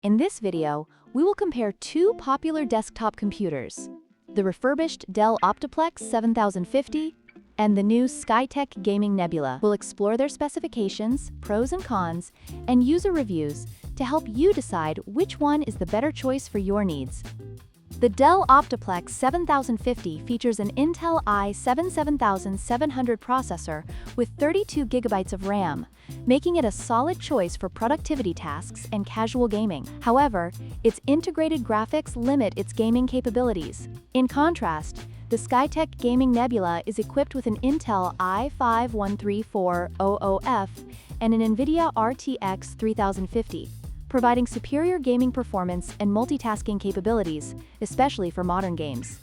In this video, we will compare two popular desktop computers, the refurbished Dell Optiplex 7050 and the new Skytech gaming Nebula. We'll explore their specifications, pros and cons, and user reviews to help you decide which one is the better choice for your needs. The Dell Optiplex 7050 features an Intel i7 7700 processor with 32 GB of RAM, making it a solid choice for productivity tasks and casual gaming. However, its integrated graphics limit its gaming capabilities. In contrast, the Skytech Gaming Nebula is equipped with an Intel i5-1340F and an NVIDIA RTX 3050. Providing superior gaming performance and multitasking capabilities, especially for modern games.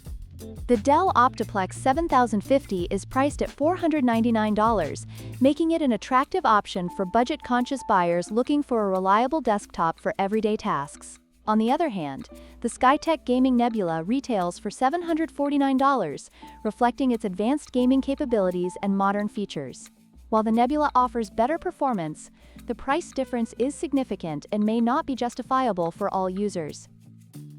The Dell Optiplex 7050 is priced at $499, making it an attractive option for budget-conscious buyers looking for a reliable desktop for everyday tasks. On the other hand, the Skytech Gaming Nebula retails for $749, reflecting its advanced gaming capabilities and modern features. While the Nebula offers better performance, the price difference is significant and may not be justifiable for all users.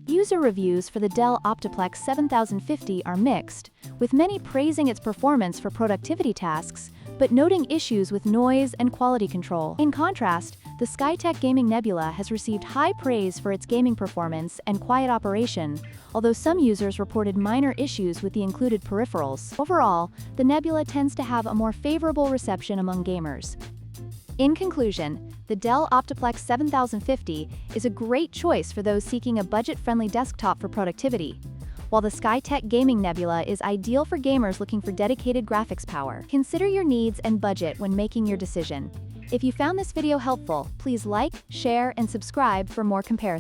User reviews for the Dell Optiplex 7050 are mixed, with many praising its performance for productivity tasks, but noting issues with noise and quality control. In contrast, the Skytech Gaming Nebula has received high praise for its gaming performance and quiet operation, although some users reported minor issues with the included peripherals. Overall, the Nebula tends to have a more favorable reception among gamers. In conclusion, the Dell Optiplex 7050 is a great choice for those seeking a budget-friendly desktop for productivity, while the Skytech Gaming Nebula is ideal for gamers looking for dedicated graphics power. Consider your needs and budget when making your decision. If you found this video helpful, please like, share, and subscribe for more comparisons.